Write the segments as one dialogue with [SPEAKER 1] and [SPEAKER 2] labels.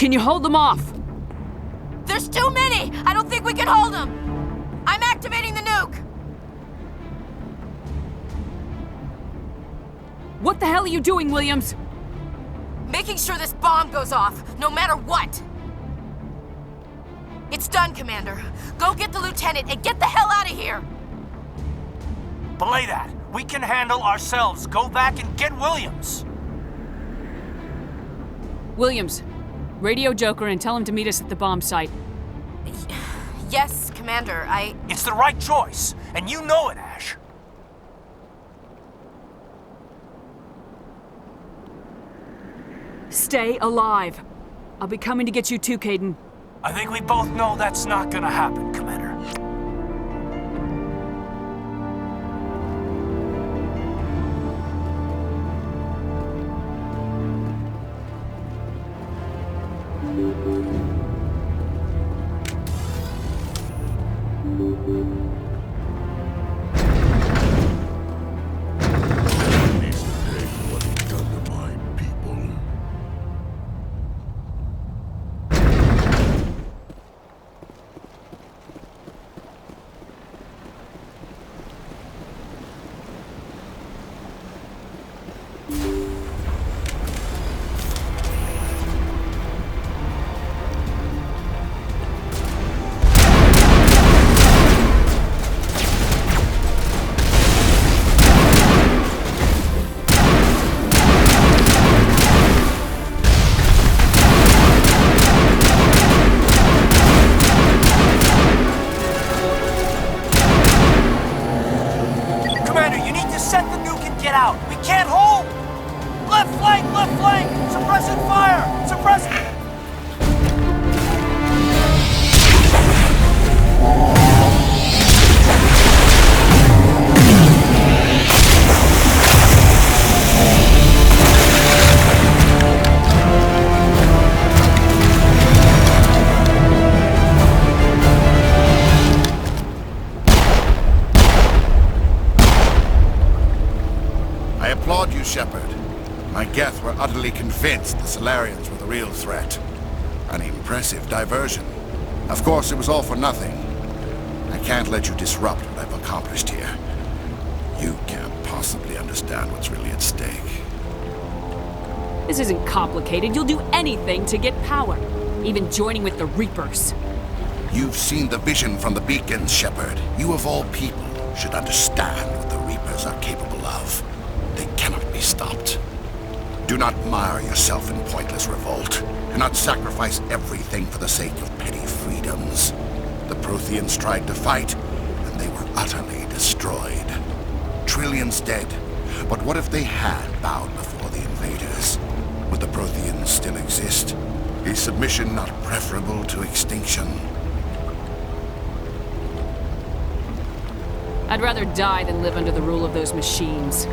[SPEAKER 1] Can you hold them off?
[SPEAKER 2] There's too many! I don't think we can hold them! I'm activating the nuke!
[SPEAKER 1] What the hell are you doing, Williams?
[SPEAKER 2] Making sure this bomb goes off, no matter what! It's done, Commander. Go get the lieutenant and get the hell out of here!
[SPEAKER 3] Belay that. We can handle ourselves. Go back and get Williams.
[SPEAKER 1] Williams, radio Joker and tell him to meet us at the bomb site.
[SPEAKER 2] Yes, Commander,
[SPEAKER 3] It's the right choice, and you know it, Ash.
[SPEAKER 1] Stay alive. I'll be coming to get you too, Kaidan.
[SPEAKER 3] I think we both know that's not gonna happen, Commander. Get out! We can't hold! Left flank! Left flank! Suppressing fire! Suppressing...
[SPEAKER 4] I applaud you, Shepard. My Geth were utterly convinced the Salarians were the real threat. An impressive diversion. Of course, it was all for nothing. I can't let you disrupt what I've accomplished here. You can't possibly understand what's really at stake.
[SPEAKER 1] This isn't complicated. You'll do anything to get power. Even joining with the Reapers.
[SPEAKER 4] You've seen the vision from the beacons, Shepard. You of all people should understand what the Reapers are capable of. They cannot be stopped. Do not mire yourself in pointless revolt. Do not sacrifice everything for the sake of petty freedoms. The Protheans tried to fight, and they were utterly destroyed. Trillions dead. But what if they had bowed before the invaders? Would the Protheans still exist? Is submission not preferable to extinction?
[SPEAKER 1] I'd rather die than live under the rule of those machines.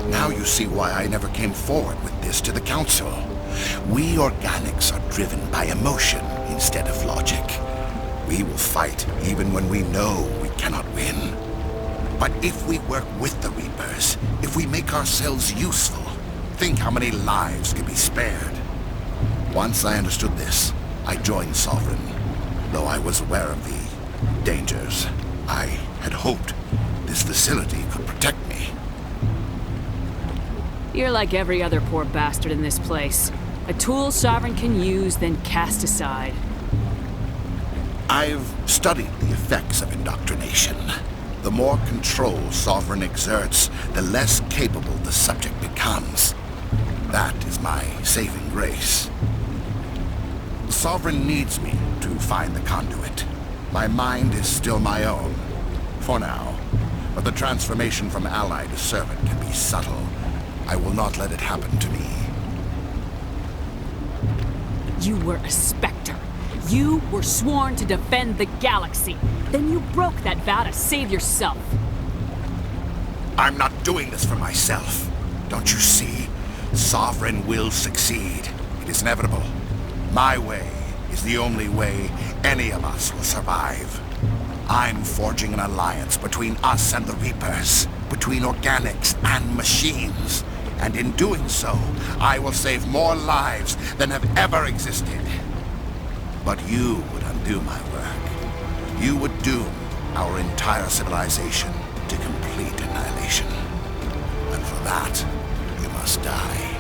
[SPEAKER 4] Now you see why I never came forward with this to the Council. We organics are driven by emotion instead of logic. We will fight even when we know we cannot win. But if we work with the Reapers, if we make ourselves useful, think how many lives could be spared. Once I understood this, I joined Sovereign. Though I was aware of the dangers, I had hoped this facility could protect me.
[SPEAKER 1] You're like every other poor bastard in this place. A tool Sovereign can use, then cast aside.
[SPEAKER 4] I've studied the effects of indoctrination. The more control Sovereign exerts, the less capable the subject becomes. That is my saving grace. Sovereign needs me to find the conduit. My mind is still my own, for now. But the transformation from ally to servant can be subtle. I will not let it happen to me.
[SPEAKER 1] You were a Spectre. You were sworn to defend the galaxy. Then you broke that vow to save yourself.
[SPEAKER 4] I'm not doing this for myself. Don't you see? Sovereign will succeed. It is inevitable. My way is the only way any of us will survive. I'm forging an alliance between us and the Reapers, between organics and machines. And in doing so, I will save more lives than have ever existed. But you would undo my work. You would doom our entire civilization to complete annihilation. And for that, you must die.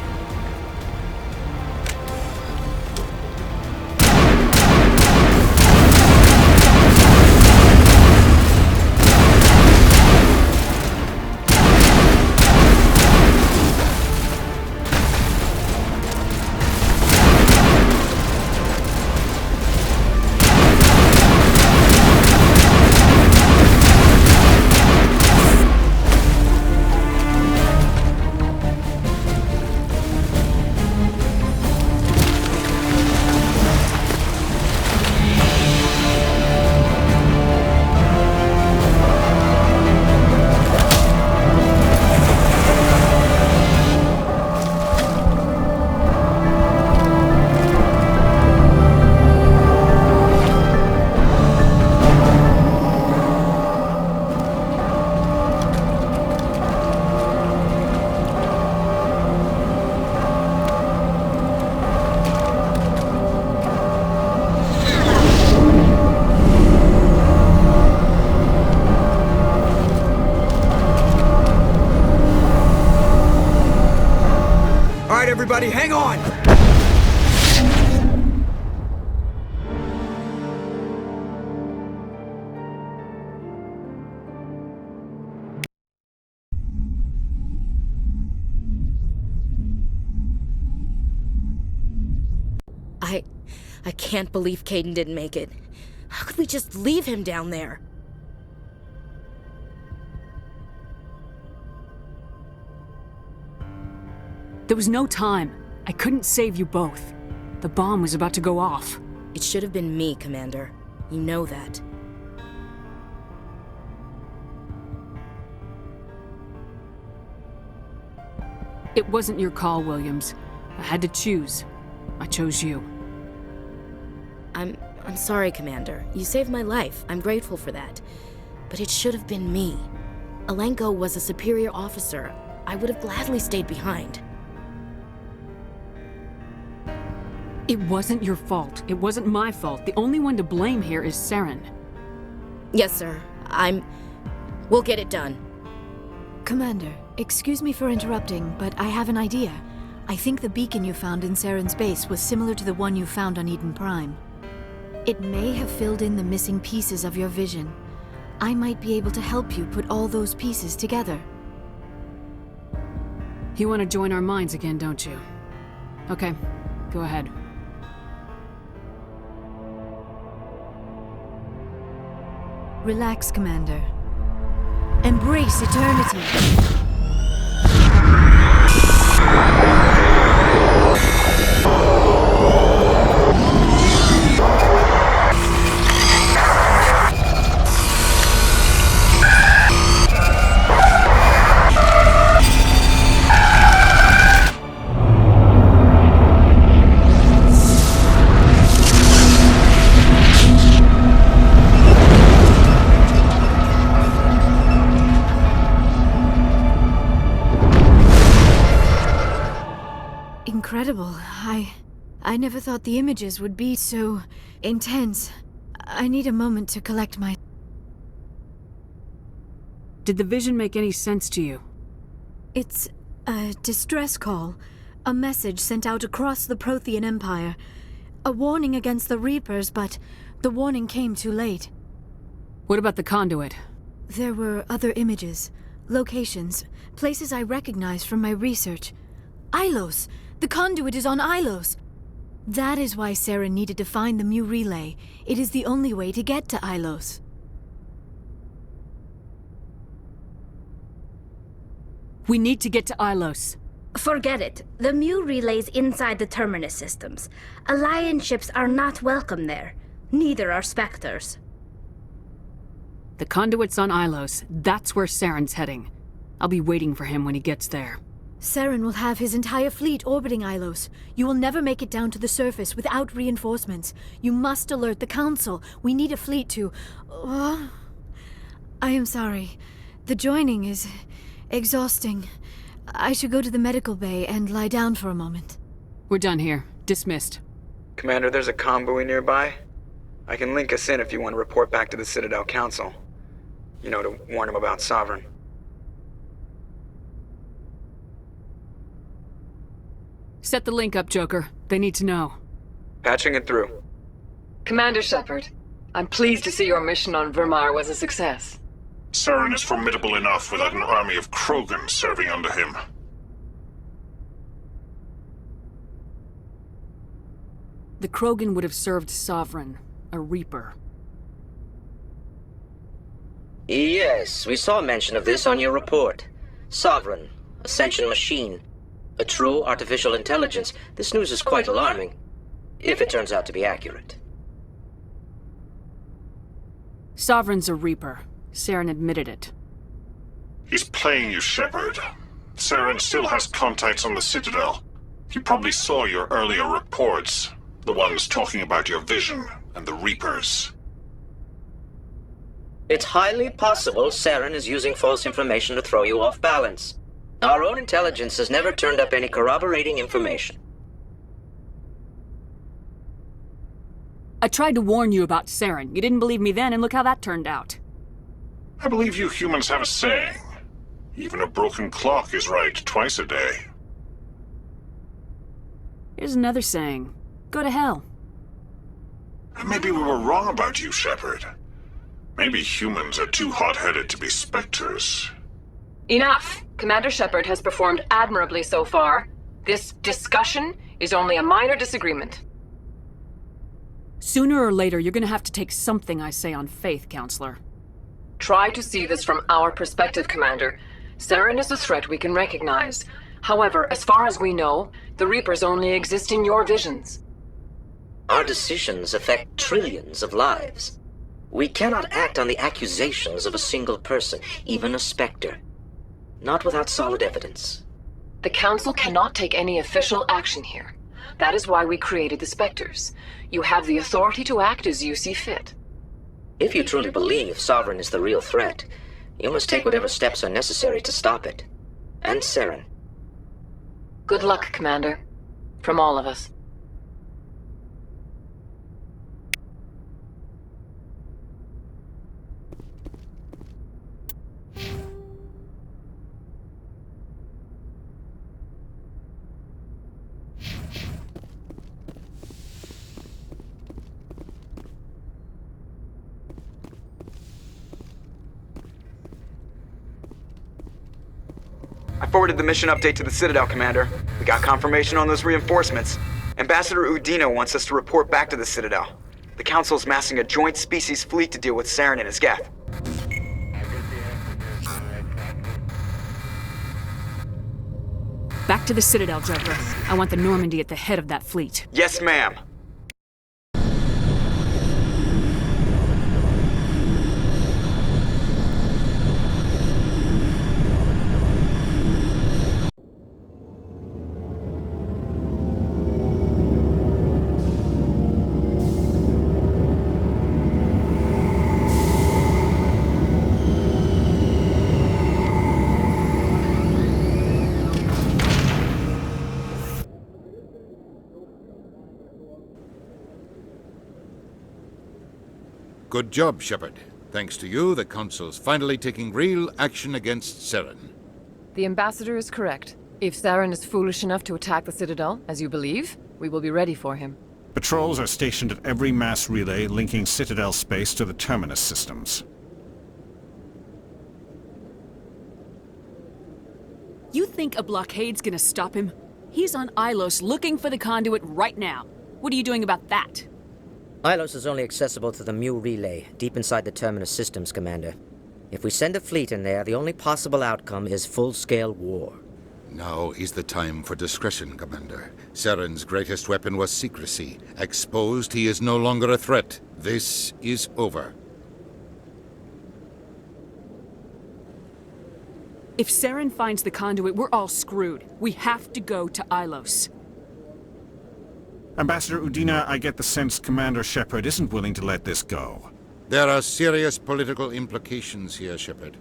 [SPEAKER 5] Everybody, hang on!
[SPEAKER 2] I can't believe Kaidan didn't make it. How could we just leave him down there?
[SPEAKER 1] There was no time. I couldn't save you both. The bomb was about to go off.
[SPEAKER 2] It should have been me, Commander. You know that.
[SPEAKER 1] It wasn't your call, Williams. I had to choose. I chose you.
[SPEAKER 2] I'm sorry, Commander. You saved my life. I'm grateful for that. But it should have been me. Alenko was a superior officer. I would have gladly stayed behind.
[SPEAKER 1] It wasn't your fault. It wasn't my fault. The only one to blame here is Saren.
[SPEAKER 2] Yes, sir. We'll get it done.
[SPEAKER 6] Commander, excuse me for interrupting, but I have an idea. I think the beacon you found in Saren's base was similar to the one you found on Eden Prime. It may have filled in the missing pieces of your vision. I might be able to help you put all those pieces together.
[SPEAKER 1] You want to join our minds again, don't you? Okay, go ahead.
[SPEAKER 6] Relax, Commander. Embrace eternity. Incredible. I never thought the images would be so intense. I need a moment to collect my...
[SPEAKER 1] Did the vision make any sense to you?
[SPEAKER 6] It's a distress call. A message sent out across the Prothean Empire. A warning against the Reapers, but the warning came too late.
[SPEAKER 1] What about the conduit?
[SPEAKER 6] There were other images, locations, places I recognized from my research. Ilos! The conduit is on Ilos! That is why Saren needed to find the Mu relay. It is the only way to get to Ilos.
[SPEAKER 1] We need to get to Ilos.
[SPEAKER 7] Forget it. The Mu relay's inside the Terminus systems. Alliance ships are not welcome there. Neither are Spectres.
[SPEAKER 1] The conduit's on Ilos. That's where Saren's heading. I'll be waiting for him when he gets there.
[SPEAKER 6] Saren will have his entire fleet orbiting Ilos. You will never make it down to the surface without reinforcements. You must alert the Council. We need a fleet to... I am sorry. The joining is exhausting. I should go to the medical bay and lie down for a moment.
[SPEAKER 1] We're done here. Dismissed.
[SPEAKER 5] Commander, there's a comm buoy nearby. I can link us in if you want to report back to the Citadel Council. You know, to warn them about Sovereign.
[SPEAKER 1] Set the link up, Joker. They need to know.
[SPEAKER 5] Patching it through.
[SPEAKER 8] Commander Shepard, I'm pleased to see your mission on Vermar was a success.
[SPEAKER 9] Saren is formidable enough without an army of Krogan serving under him.
[SPEAKER 1] The Krogan would have served Sovereign, a Reaper.
[SPEAKER 10] Yes, we saw mention of this on your report. Sovereign, Ascension machine, a true artificial intelligence. This news is quite alarming, if it turns out to be accurate.
[SPEAKER 1] Sovereign's a Reaper. Saren admitted it.
[SPEAKER 9] He's playing you, Shepard. Saren still has contacts on the Citadel. He probably saw your earlier reports. The ones talking about your vision and the Reapers.
[SPEAKER 10] It's highly possible Saren is using false information to throw you off balance. Our own intelligence has never turned up any corroborating information.
[SPEAKER 1] I tried to warn you about Saren. You didn't believe me then, and look how that turned out.
[SPEAKER 9] I believe you humans have a saying. Even a broken clock is right twice a day.
[SPEAKER 1] Here's another saying. Go to hell.
[SPEAKER 9] Maybe we were wrong about you, Shepard. Maybe humans are too hot-headed to be specters.
[SPEAKER 8] Enough! Commander Shepard has performed admirably so far. This discussion is only a minor disagreement.
[SPEAKER 1] Sooner or later, you're gonna have to take something I say on faith, Counselor.
[SPEAKER 8] Try to see this from our perspective, Commander. Saren is a threat we can recognize. However, as far as we know, the Reapers only exist in your visions.
[SPEAKER 10] Our decisions affect trillions of lives. We cannot act on the accusations of a single person, even a Spectre. Not without solid evidence.
[SPEAKER 8] The Council cannot take any official action here. That is why we created the Spectres. You have the authority to act as you see fit.
[SPEAKER 10] If you truly believe Sovereign is the real threat, you must take whatever steps are necessary to stop it. And Saren.
[SPEAKER 8] Good luck, Commander. From all of us.
[SPEAKER 5] I forwarded the mission update to the Citadel, Commander. We got confirmation on those reinforcements. Ambassador Udina wants us to report back to the Citadel. The Council's massing a joint species fleet to deal with Saren and his Geth.
[SPEAKER 1] Back to the Citadel, Joker. I want the Normandy at the head of that fleet.
[SPEAKER 5] Yes, ma'am.
[SPEAKER 4] Good job, Shepard. Thanks to you, the Council's finally taking real action against Saren.
[SPEAKER 8] The Ambassador is correct. If Saren is foolish enough to attack the Citadel, as you believe, we will be ready for him.
[SPEAKER 11] Patrols are stationed at every mass relay linking Citadel space to the Terminus systems.
[SPEAKER 1] You think a blockade's gonna stop him? He's on Ilos looking for the conduit right now. What are you doing about that?
[SPEAKER 10] Ilos is only accessible to the Mu relay, deep inside the Terminus systems, Commander. If we send a fleet in there, the only possible outcome is full-scale war.
[SPEAKER 4] Now is the time for discretion, Commander. Saren's greatest weapon was secrecy. Exposed, he is no longer a threat. This is over.
[SPEAKER 1] If Saren finds the conduit, we're all screwed. We have to go to Ilos.
[SPEAKER 11] Ambassador Udina, I get the sense Commander Shepard isn't willing to let this go.
[SPEAKER 4] There are serious political implications here, Shepard.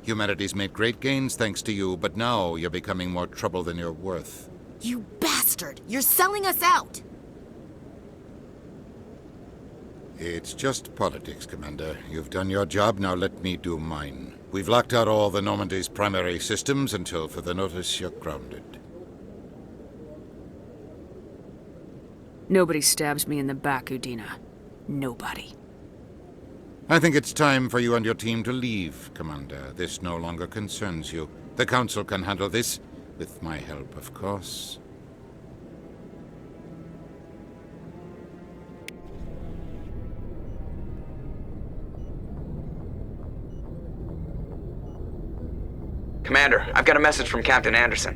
[SPEAKER 12] Humanity's made great gains thanks to you, but now you're becoming more trouble than you're worth.
[SPEAKER 2] You bastard! You're selling us out!
[SPEAKER 12] It's just politics, Commander. You've done your job, now let me do mine. We've locked out all the Normandy's primary systems until further notice you're grounded.
[SPEAKER 1] Nobody stabs me in the back, Udina. Nobody.
[SPEAKER 12] I think it's time for you and your team to leave, Commander. This no longer concerns you. The Council can handle this, with my help, of course.
[SPEAKER 5] Commander, I've got a message from Captain Anderson.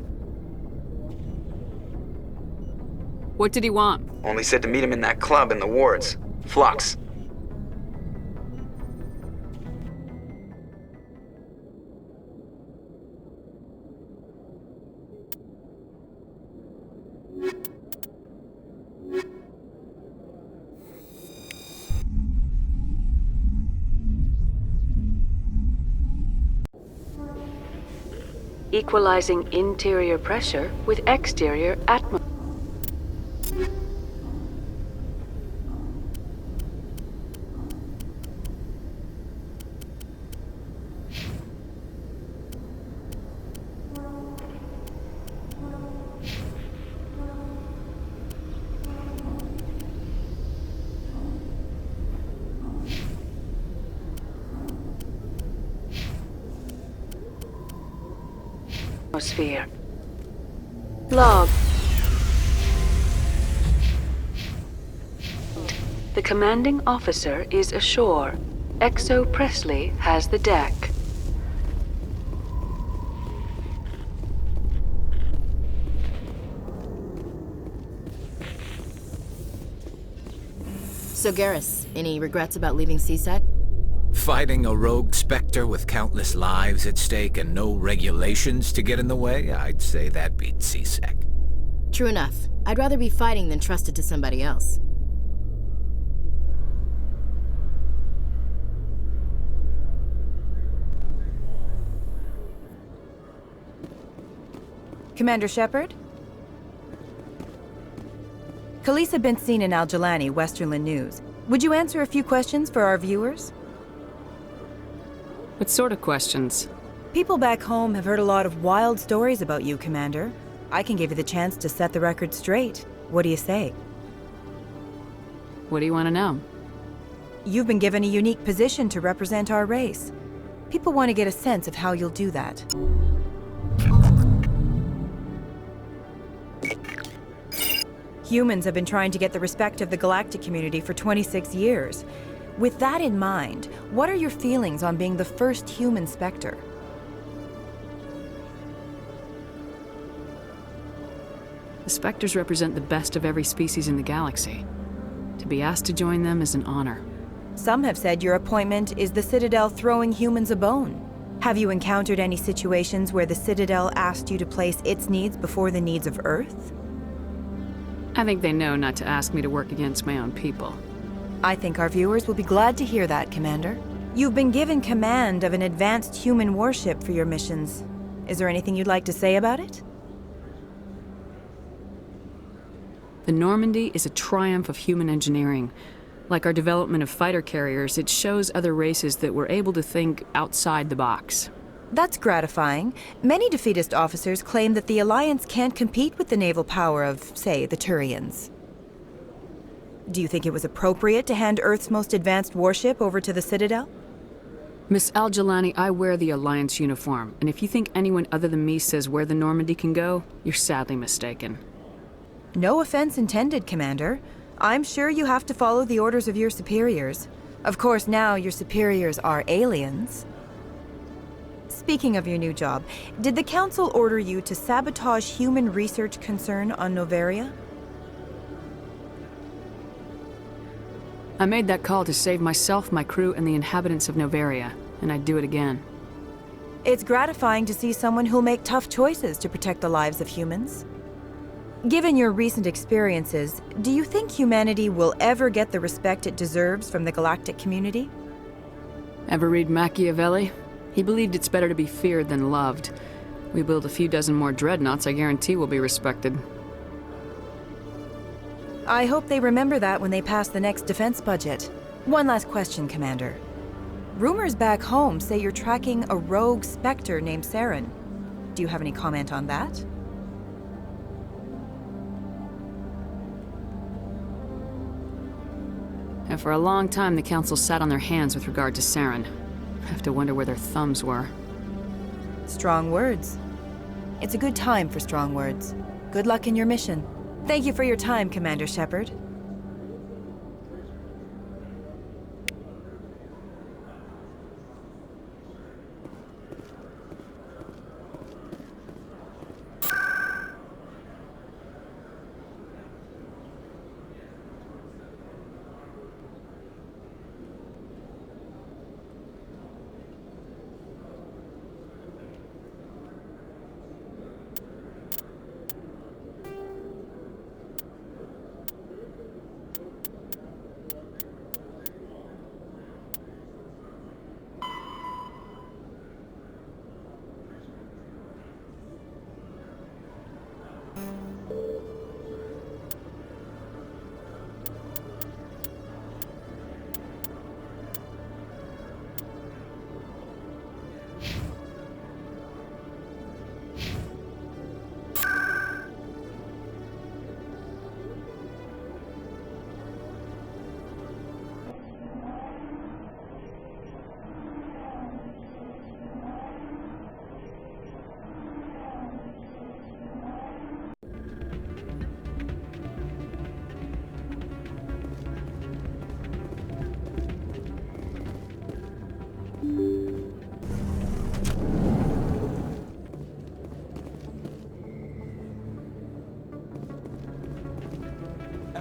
[SPEAKER 1] What did he want?
[SPEAKER 5] Only said to meet him in that club in the wards. Flux.
[SPEAKER 13] Equalizing interior pressure with exterior atmosphere. Log. The commanding officer is ashore. Exo Presley has the deck.
[SPEAKER 2] So Garrus, any regrets about leaving CSEC?
[SPEAKER 14] Fighting a rogue Spectre with countless lives at stake and no regulations to get in the way? I'd say that beats CSEC.
[SPEAKER 2] True enough. I'd rather be fighting than trusted to somebody else.
[SPEAKER 15] Commander Shepard? Khalisah Bint-Sina and Al-Jilani, Westerland News. Would you answer a few questions for our viewers?
[SPEAKER 1] What sort of questions?
[SPEAKER 15] People back home have heard a lot of wild stories about you, Commander. I can give you the chance to set the record straight. What do you say?
[SPEAKER 1] What do you want to know?
[SPEAKER 15] You've been given a unique position to represent our race. People want to get a sense of how you'll do that. Humans have been trying to get the respect of the galactic community for 26 years. With that in mind, what are your feelings on being the first human Spectre?
[SPEAKER 1] The Spectres represent the best of every species in the galaxy. To be asked to join them is an honor.
[SPEAKER 15] Some have said your appointment is the Citadel throwing humans a bone. Have you encountered any situations where the Citadel asked you to place its needs before the needs of Earth?
[SPEAKER 1] I think they know not to ask me to work against my own people.
[SPEAKER 15] I think our viewers will be glad to hear that, Commander. You've been given command of an advanced human warship for your missions. Is there anything you'd like to say about it?
[SPEAKER 1] The Normandy is a triumph of human engineering. Like our development of fighter carriers, it shows other races that we're able to think outside the box.
[SPEAKER 15] That's gratifying. Many defeatist officers claim that the Alliance can't compete with the naval power of, say, the Turians. Do you think it was appropriate to hand Earth's most advanced warship over to the Citadel?
[SPEAKER 1] Miss Al-Jilani, I wear the Alliance uniform, and if you think anyone other than me says where the Normandy can go, you're sadly mistaken.
[SPEAKER 15] No offense intended, Commander. I'm sure you have to follow the orders of your superiors. Of course, now your superiors are aliens. Speaking of your new job, did the Council order you to sabotage human research concern on Noveria?
[SPEAKER 1] I made that call to save myself, my crew, and the inhabitants of Noveria, and I'd do it again.
[SPEAKER 15] It's gratifying to see someone who'll make tough choices to protect the lives of humans. Given your recent experiences, do you think humanity will ever get the respect it deserves from the galactic community?
[SPEAKER 1] Ever read Machiavelli? He believed it's better to be feared than loved. We build a few dozen more dreadnoughts, I guarantee we'll be respected.
[SPEAKER 15] I hope they remember that when they pass the next defense budget. One last question, Commander. Rumors back home say you're tracking a rogue Spectre named Saren. Do you have any comment on that?
[SPEAKER 1] And for a long time, the Council sat on their hands with regard to Saren. I have to wonder where their thumbs were.
[SPEAKER 15] Strong words. It's a good time for strong words. Good luck in your mission. Thank you for your time, Commander Shepard.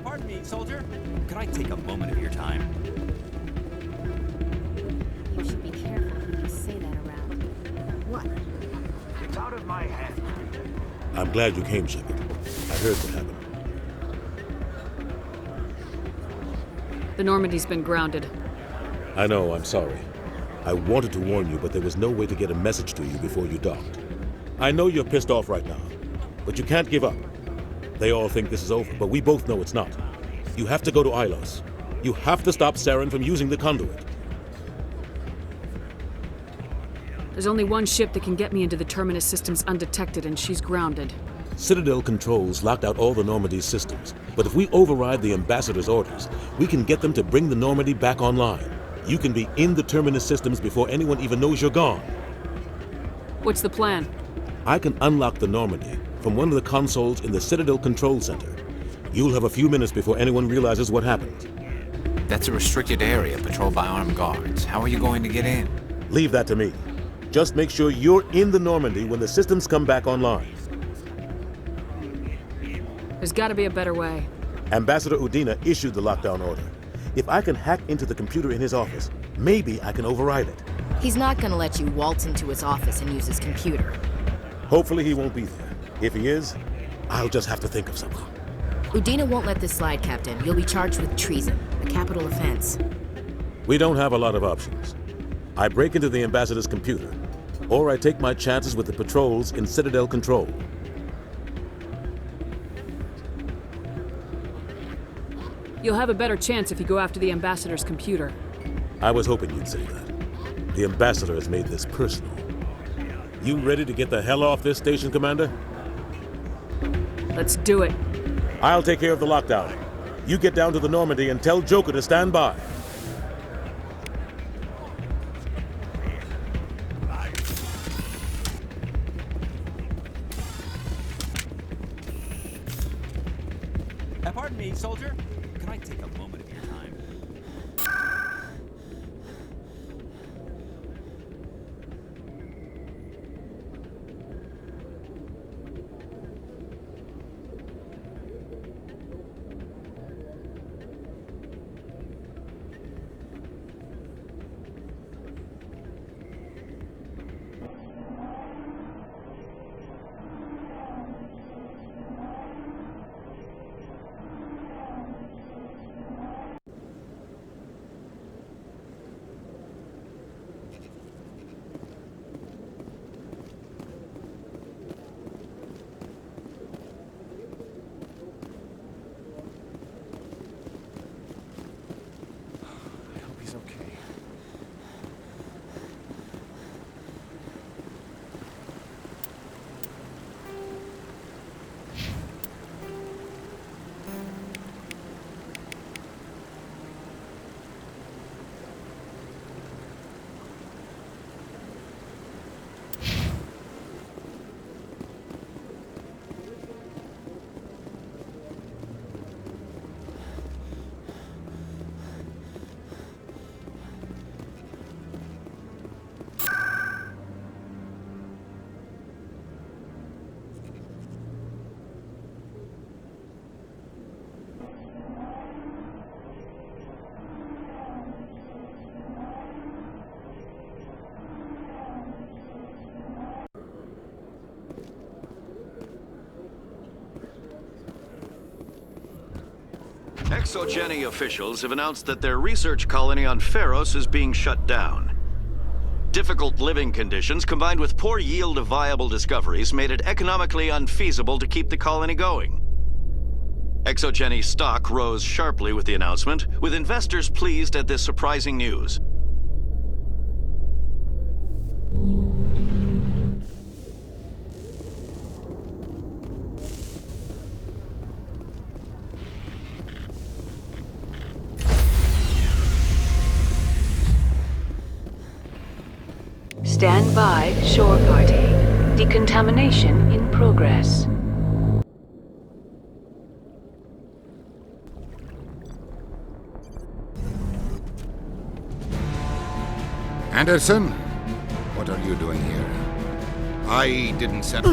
[SPEAKER 3] Pardon me, soldier. Could I take a moment of your time?
[SPEAKER 2] You should be careful when you say that around. What?
[SPEAKER 3] It's out of my hands.
[SPEAKER 16] I'm glad you came, Shepard. I heard what happened.
[SPEAKER 1] The Normandy's been grounded.
[SPEAKER 16] I know, I'm sorry. I wanted to warn you, but there was no way to get a message to you before you docked. I know you're pissed off right now, but you can't give up. They all think this is over, but we both know it's not. You have to go to Ilos. You have to stop Saren from using the conduit.
[SPEAKER 1] There's only one ship that can get me into the Terminus systems undetected, and she's grounded.
[SPEAKER 16] Citadel controls locked out all the Normandy's systems, but if we override the Ambassador's orders, we can get them to bring the Normandy back online. You can be in the Terminus systems before anyone even knows you're gone.
[SPEAKER 1] What's the plan?
[SPEAKER 16] I can unlock the Normandy from one of the consoles in the Citadel Control Center. You'll have a few minutes before anyone realizes what happened.
[SPEAKER 14] That's a restricted area patrolled by armed guards. How are you going to get in?
[SPEAKER 16] Leave that to me. Just make sure you're in the Normandy when the systems come back online.
[SPEAKER 1] There's gotta be a better way.
[SPEAKER 16] Ambassador Udina issued the lockdown order. If I can hack into the computer in his office, maybe I can override it.
[SPEAKER 2] He's not gonna let you waltz into his office and use his computer.
[SPEAKER 16] Hopefully he won't be there. If he is, I'll just have to think of something.
[SPEAKER 2] Udina won't let this slide, Captain. You'll be charged with treason, a capital offense.
[SPEAKER 16] We don't have a lot of options. I break into the Ambassador's computer, or I take my chances with the patrols in Citadel Control.
[SPEAKER 1] You'll have a better chance if you go after the Ambassador's computer.
[SPEAKER 16] I was hoping you'd say that. The Ambassador has made this personal. You ready to get the hell off this station, Commander?
[SPEAKER 1] Let's do it.
[SPEAKER 16] I'll take care of the lockdown. You get down to the Normandy and tell Joker to stand by.
[SPEAKER 3] Pardon me, soldier. Can I take a moment of your time?
[SPEAKER 17] ExoGeni officials have announced that their research colony on Feros is being shut down. Difficult living conditions combined with poor yield of viable discoveries made it economically unfeasible to keep the colony going. ExoGeni stock rose sharply with the announcement, with investors pleased at this surprising news.
[SPEAKER 13] Stand by, shore party. Decontamination in progress.
[SPEAKER 12] Anderson, what are you doing here? I didn't send...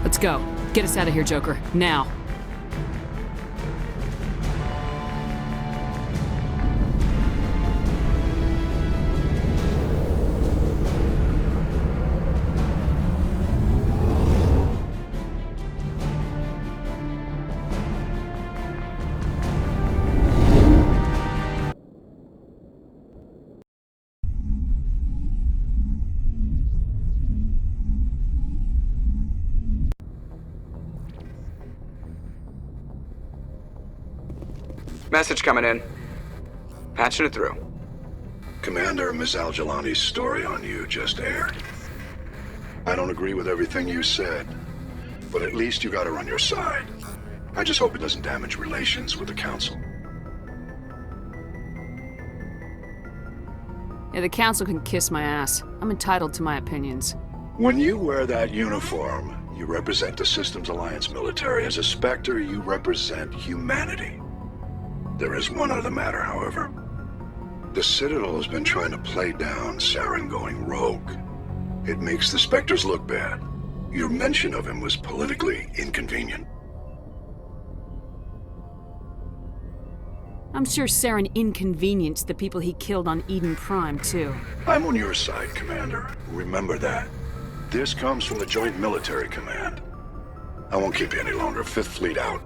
[SPEAKER 1] Let's go. Get us out of here, Joker. Now.
[SPEAKER 5] Message coming in. Patching it through.
[SPEAKER 18] Commander, Ms. Al-Jalani's story on you just aired. I don't agree with everything you said, but at least you got her on your side. I just hope it doesn't damage relations with the Council.
[SPEAKER 1] Yeah, the Council can kiss my ass. I'm entitled to my opinions.
[SPEAKER 18] When you wear that uniform, you represent the Systems Alliance military. As a Spectre, you represent humanity. There is one other matter, however. The Citadel has been trying to play down Saren going rogue. It makes the Spectres look bad. Your mention of him was politically inconvenient.
[SPEAKER 1] I'm sure Saren inconvenienced the people he killed on Eden Prime, too.
[SPEAKER 18] I'm on your side, Commander. Remember that. This comes from the Joint Military Command. I won't keep you any longer. Fifth Fleet out.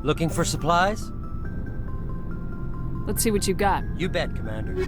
[SPEAKER 19] Looking for supplies?
[SPEAKER 1] Let's see what you got.
[SPEAKER 19] You bet, Commander.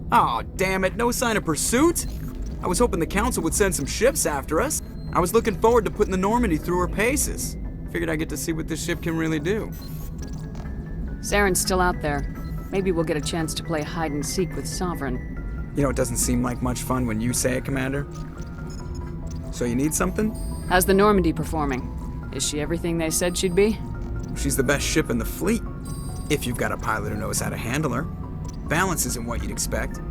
[SPEAKER 5] Aw, damn it, no sign of pursuit? I was hoping the Council would send some ships after us. I was looking forward to putting the Normandy through her paces. Figured I'd get to see what this ship can really do.
[SPEAKER 1] Saren's still out there. Maybe we'll get a chance to play hide and seek with Sovereign.
[SPEAKER 5] You know, it doesn't seem like much fun when you say it, Commander. So you need something?
[SPEAKER 1] How's the Normandy performing? Is she everything they said she'd be?
[SPEAKER 5] She's the best ship in the fleet, if you've got a pilot who knows how to handle her. Balance isn't what you'd expect.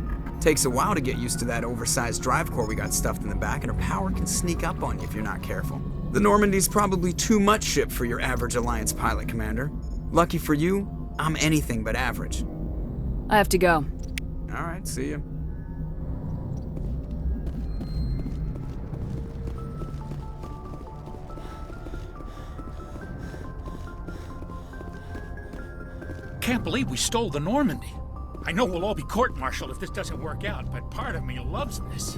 [SPEAKER 5] Takes a while to get used to that oversized drive core we got stuffed in the back, and her power can sneak up on you if you're not careful. The Normandy's probably too much ship for your average Alliance pilot, Commander. Lucky for you, I'm anything but average.
[SPEAKER 1] I have to go.
[SPEAKER 5] All right, see ya.
[SPEAKER 20] Can't believe we stole the Normandy. I know we'll all be court-martialed if this doesn't work out, but part of me loves this.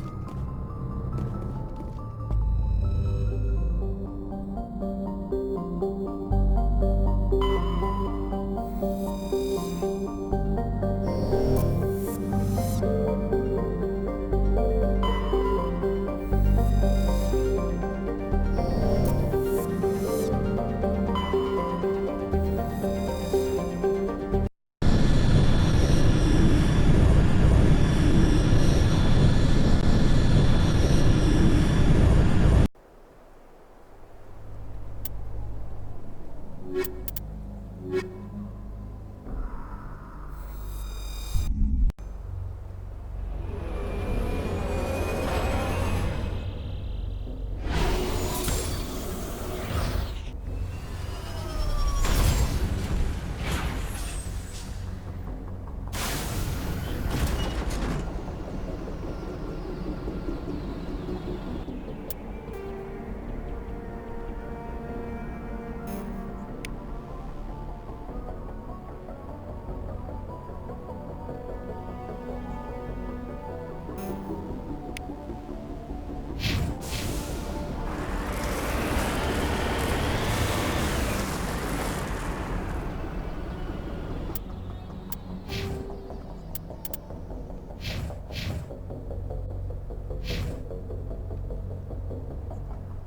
[SPEAKER 5] You